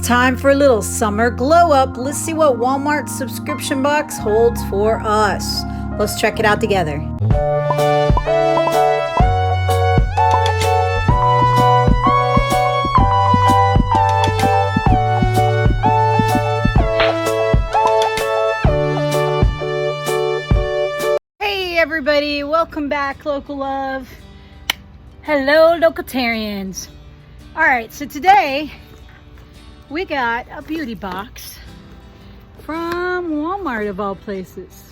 Time for a little summer glow up. Let's see what Walmart's subscription box holds for us. Let's check it out together. Hey everybody, welcome back, Local Love. Hello, Localtarians. All right, so today we got a beauty box from Walmart of all places.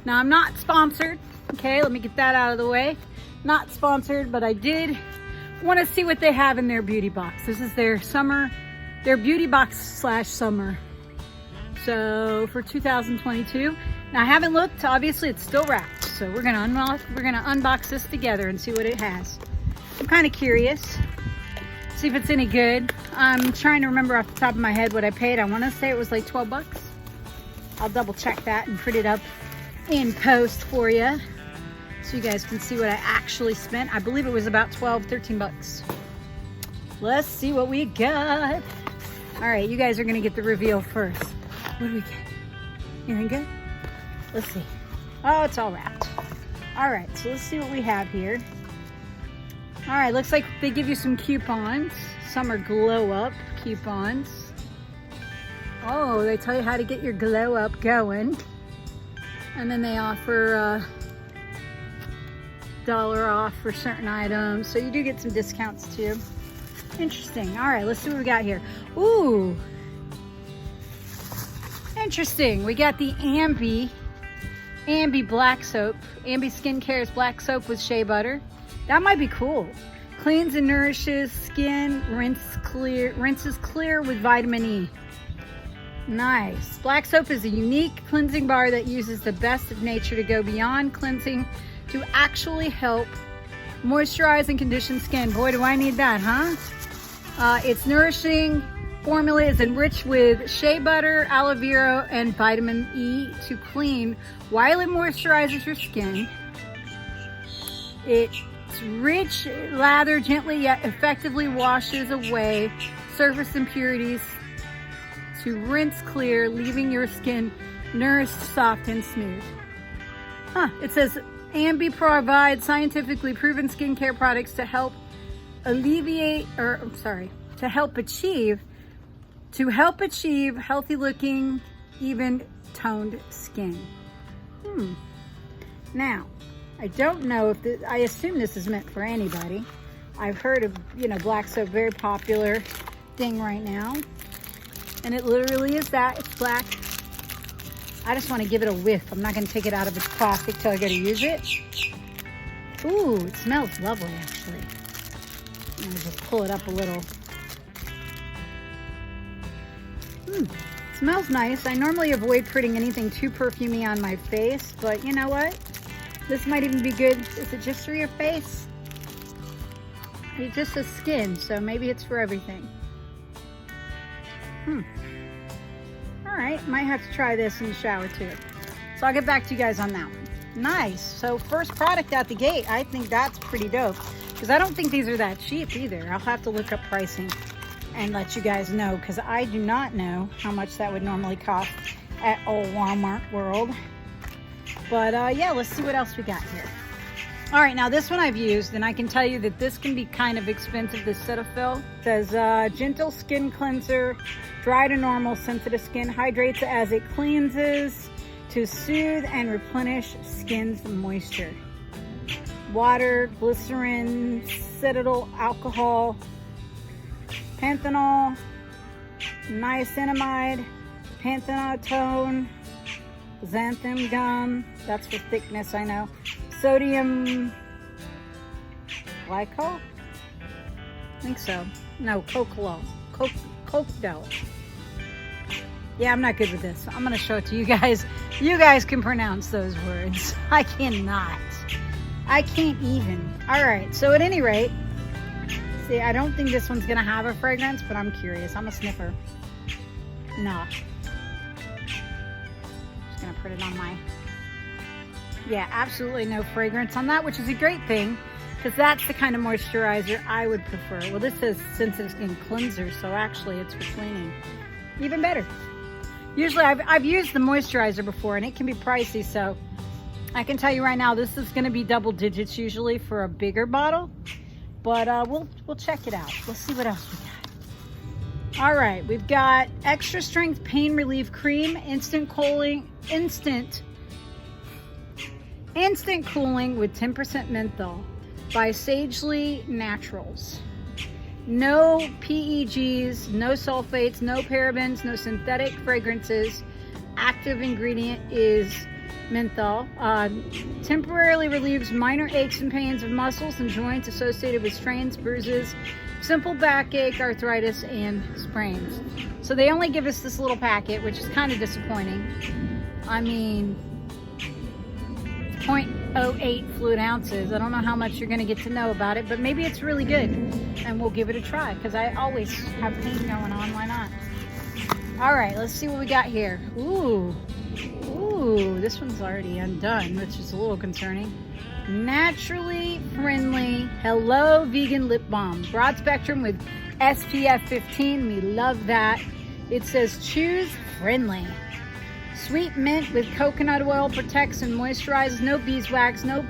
Now I'm not sponsored, okay, let me get that out of the way. Not sponsored, but I did want to see what they have in their beauty box. This is their beauty box slash summer. So for 2022. Now I haven't looked, obviously it's still wrapped. So we're gonna unbox this together and see what it has. I'm kind of curious. See if it's any good. I'm trying to remember off the top of my head what I paid. I want to say it was like 12 bucks. I'll double check that and put it up in post for you so you guys can see what I actually spent. I believe it was about 12, 13 bucks. Let's see what we got. All right, you guys are going to get the reveal first. What do we get? Anything good? Let's see. Oh, it's all wrapped. All right, so let's see what we have here. All right, looks like they give you some coupons, summer glow up coupons. Oh, they tell you how to get your glow up going. And then they offer $1 off for certain items. So you do get some discounts too. Interesting. All right, let's see what we got here. Ooh, interesting. We got the Ambi black soap. Ambi Skincare's black soap with shea butter. That might be cool. Cleans and nourishes skin, rinses clear with vitamin E. Nice. Black soap is a unique cleansing bar that uses the best of nature to go beyond cleansing to actually help moisturize and condition skin. Boy, do I need that, huh? Its nourishing formula is enriched with shea butter, aloe vera, and vitamin E to clean while it moisturizes your skin. It's rich lather gently yet effectively washes away surface impurities to rinse clear, leaving your skin nourished, soft, and smooth. It says Ambi provides scientifically proven skincare products to help achieve healthy looking, even toned skin. Now, I don't know if this, I assume this is meant for anybody. I've heard of, black soap, very popular thing right now. And it literally is that, it's black. I just want to give it a whiff. I'm not going to take it out of its plastic till I go to use it. Ooh, it smells lovely actually. Let me just pull it up a little. Smells nice. I normally avoid putting anything too perfumey on my face, but you know what? This might even be good. Is it just for your face? It just says skin, so maybe it's for everything. All right, might have to try this in the shower too. So I'll get back to you guys on that one. Nice. So first product out the gate, I think that's pretty dope because I don't think these are that cheap either. I'll have to look up pricing and let you guys know because I do not know how much that would normally cost at old Walmart World. But yeah, let's see what else we got here. All right, now this one I've used, and I can tell you that this can be kind of expensive, this Cetaphil. It says gentle skin cleanser, dry to normal sensitive skin, hydrates as it cleanses to soothe and replenish skin's moisture. Water, glycerin, cetyl alcohol, panthenol, niacinamide, panthenatone, xanthan gum, that's for thickness, I know. Sodium glycol? I think so. No, cocolol. Cocodel. Yeah, I'm not good with this. I'm gonna show it to you guys. You guys can pronounce those words. I cannot. I can't even. All right, so at any rate, see, I don't think this one's gonna have a fragrance, but I'm curious. I'm a sniffer. Nah. Just gonna put it on my... Yeah, absolutely no fragrance on that, which is a great thing because that's the kind of moisturizer I would prefer. Well, this says sensitive skin cleanser, so actually it's for cleaning. Even better. Usually I've used the moisturizer before and it can be pricey, so I can tell you right now this is going to be double digits usually for a bigger bottle, but we'll check it out. Let's see what else we got. All right, we've got extra strength pain relief cream, instant cooling with 10% menthol by Sagely Naturals. No PEGs, no sulfates, no parabens, no synthetic fragrances. Active ingredient is menthol. Temporarily relieves minor aches and pains of muscles and joints associated with strains, bruises, simple backache, arthritis, and sprains. So they only give us this little packet, which is kind of disappointing. I mean, 0.08 fluid ounces. I don't know how much you're going to get to know about it, but maybe it's really good and we'll give it a try because I always have pain going on. Why not? All right, let's see what we got here. Ooh, this one's already undone, which is a little concerning. Naturally friendly Hello Vegan Lip Balm. Broad spectrum with SPF 15. We love that. It says choose friendly. Sweet mint with coconut oil protects and moisturizes. No beeswax, no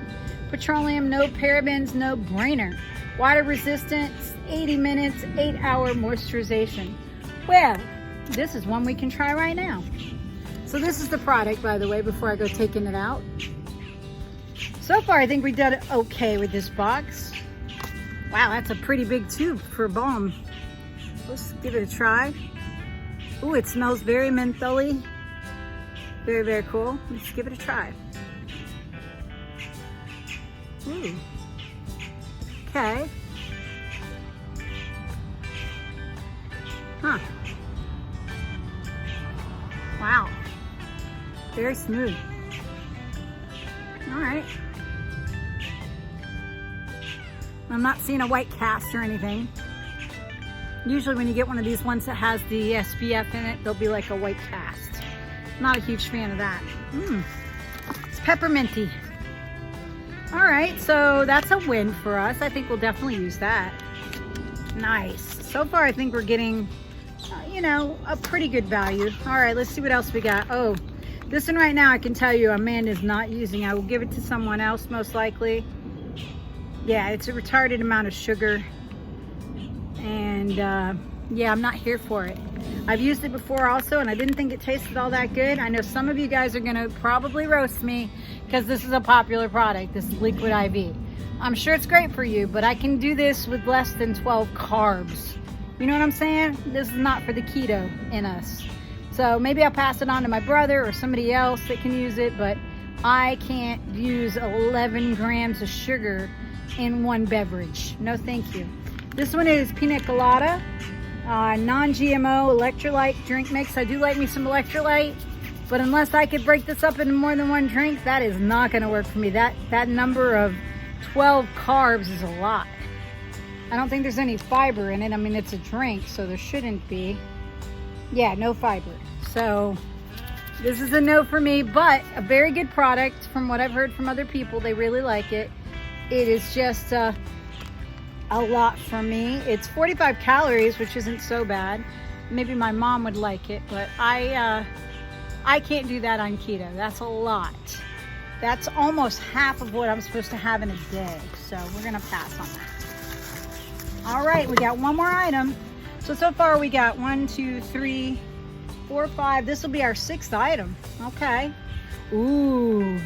petroleum, no parabens, no brainer. Water resistant, 80 minutes, 8-hour moisturization. Well, this is one we can try right now. So this is the product, by the way, before I go taking it out. So far, I think we did okay with this box. Wow, that's a pretty big tube for balm. Let's give it a try. Ooh, it smells very mentholy. Very, very cool. Let's give it a try. Ooh. Okay. Huh. Wow. Very smooth. All right. I'm not seeing a white cast or anything. Usually when you get one of these ones that has the SPF in it, there'll be like a white cast. Not a huge fan of that. It's pepperminty. All right, so that's a win for us. I think we'll definitely use that. Nice. So far, I think we're getting, you know, a pretty good value. All right, let's see what else we got. Oh, this one right now, I can tell you Amanda's not using. I will give it to someone else, most likely. Yeah, it's a retarded amount of sugar. And yeah, I'm not here for it. I've used it before also, and I didn't think it tasted all that good. I know some of you guys are gonna probably roast me because this is a popular product, this liquid IV. I'm sure it's great for you, but I can do this with less than 12 carbs. You know what I'm saying? This is not for the keto in us. So maybe I'll pass it on to my brother or somebody else that can use it, but I can't use 11 grams of sugar in one beverage. No, thank you. This one is pina colada. Non-GMO electrolyte drink mix. I do like me some electrolyte, but unless I could break this up into more than one drink, that is not going to work for me. That number of 12 carbs is a lot. I don't think there's any fiber in it. I mean, it's a drink, so there shouldn't be. Yeah, no fiber. So this is a no for me, but a very good product from what I've heard from other people. They really like it. It is just a lot for me. It's 45 calories, which isn't so bad. Maybe my mom would like it, but I can't do that on keto. That's a lot. That's almost half of what I'm supposed to have in a day. So we're gonna pass on that. All right, we got one more item. So far we got 1, 2, 3, 4, 5. This will be our 6th item. Okay. Ooh.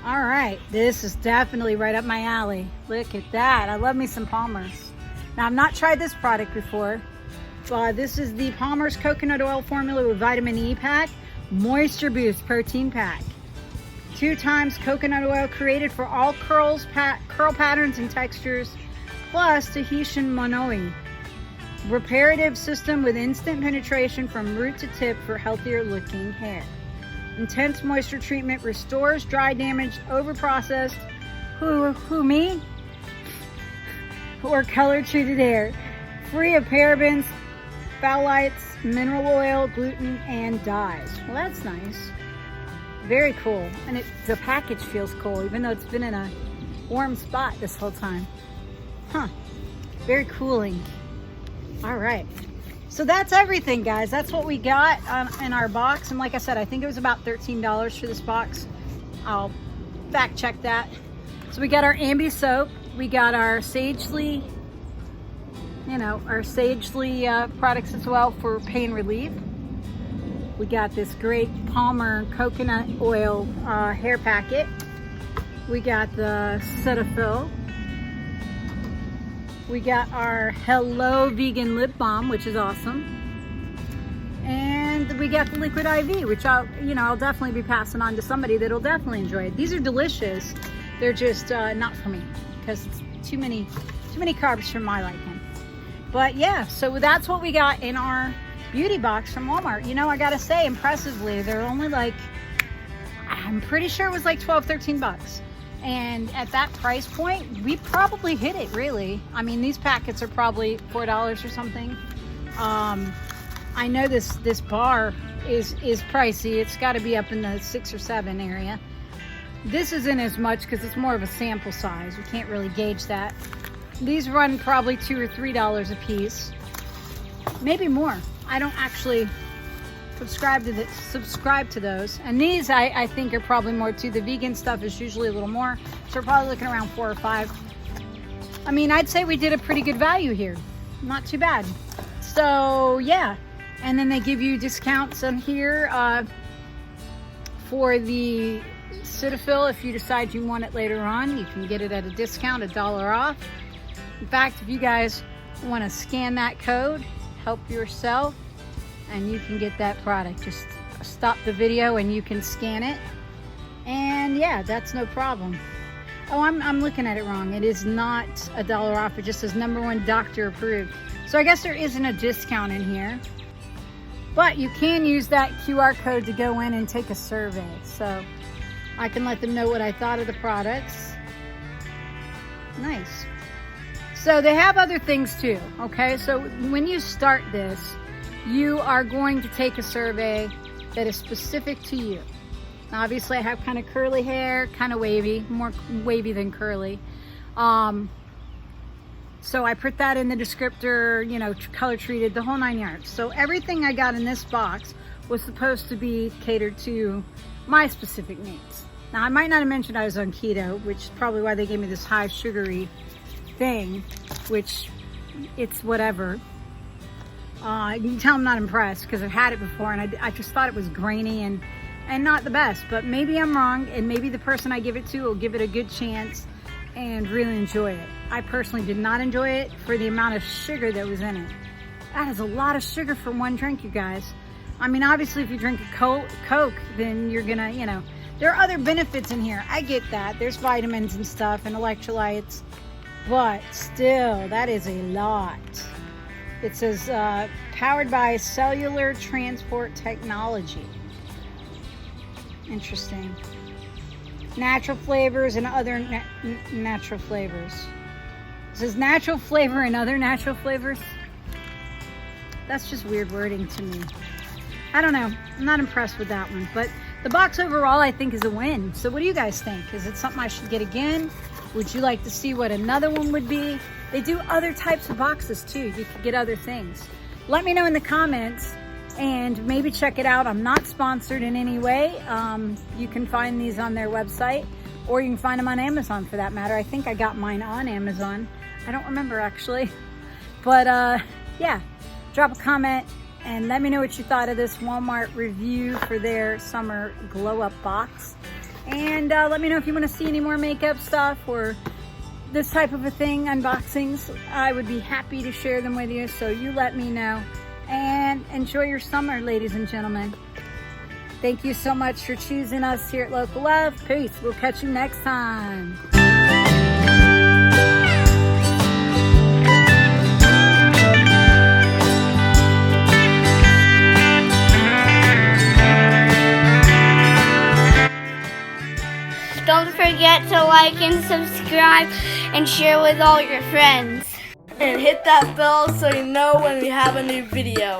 All right, this is definitely right up my alley. Look at that. I love me some Palmer's. Now, I've not tried this product before. This is the Palmer's Coconut Oil Formula with Vitamin E Pack, Moisture Boost Protein Pack. 2 times coconut oil created for all curl patterns and textures, plus Tahitian monoing. Reparative system with instant penetration from root to tip for healthier looking hair. Intense moisture treatment restores dry, damaged, overprocessed, me? Or color treated hair. Free of parabens, phthalates, mineral oil, gluten, and dyes. Well, that's nice. Very cool. And the package feels cool, even though it's been in a warm spot this whole time. Huh, very cooling. All right, so that's everything, guys. That's what we got in our box. And like I said, I think it was about $13 for this box. I'll fact check that. So we got our Ambi soap. We got our Sagely, you know, our Sagely products as well for pain relief. We got this great Palmer coconut oil hair packet. We got the Cetaphil. We got our Hello Vegan Lip Balm, which is awesome. And we got the Liquid IV, which I'll definitely be passing on to somebody that'll definitely enjoy it. These are delicious. They're just not for me because it's too many carbs for my liking. But yeah, so that's what we got in our beauty box from Walmart. You know, I gotta say, impressively, they're only like, I'm pretty sure it was like 12, 13 bucks. And at that price point, we probably hit it, really. I mean, these packets are probably $4 or something. I know this bar is pricey. It's gotta be up in the 6 or 7 area. This isn't as much because it's more of a sample size. You can't really gauge that. These run probably $2 or $3 a piece, maybe more. I don't actually subscribe to those. And these I think are probably more too. The vegan stuff is usually a little more, so we're probably looking around 4 or 5. I mean, I'd say we did a pretty good value here. Not too bad. So yeah, and then they give you discounts on here for the Cetaphil. If you decide you want it later on, you can get it at a discount, $1 off. In fact, if you guys want to scan that code, help yourself, and you can get that product. Just stop the video and you can scan it, and yeah, that's no problem. Oh, I'm looking at it wrong. It is not $1 off. It just says #1 doctor approved. So I guess there isn't a discount in here, but you can use that QR code to go in and take a survey. So I can let them know what I thought of the products. Nice. So they have other things too, okay? So when you start this, you are going to take a survey that is specific to you. Now, obviously I have kind of curly hair, kind of wavy, more wavy than curly. So I put that in the descriptor, you know, color treated, the whole 9 yards. So everything I got in this box was supposed to be catered to my specific needs. Now, I might not have mentioned I was on keto, which is probably why they gave me this high sugary thing, which it's whatever. You can tell I'm not impressed because I've had it before, and I just thought it was grainy and not the best. But maybe I'm wrong, and maybe the person I give it to will give it a good chance and really enjoy it. I personally did not enjoy it for the amount of sugar that was in it. That is a lot of sugar for one drink, you guys. I mean, obviously if you drink a Coke, then you're gonna, you know, there are other benefits in here. I get that. There's vitamins and stuff and electrolytes, but still, that is a lot. It says powered by cellular transport technology. Interesting. Natural flavors and other natural flavors. It says natural flavor and other natural flavors. That's just weird wording to me. I don't know. I'm not impressed with that one. But the box overall, I think, is a win. So what do you guys think? Is it something I should get again? Would you like to see what another one would be? They do other types of boxes too. You could get other things. Let me know in the comments and maybe check it out. I'm not sponsored in any way. You can find these on their website, or you can find them on Amazon for that matter. I think I got mine on Amazon. I don't remember actually. But yeah, drop a comment and let me know what you thought of this Walmart review for their summer glow up box. And let me know if you want to see any more makeup stuff or this type of a thing, unboxings. I would be happy to share them with you, so you let me know. And enjoy your summer, ladies and gentlemen. Thank you so much for choosing us here at Local Love. Peace. We'll catch you next time. Don't forget to like and subscribe and share with all your friends. And hit that bell so you know when we have a new video.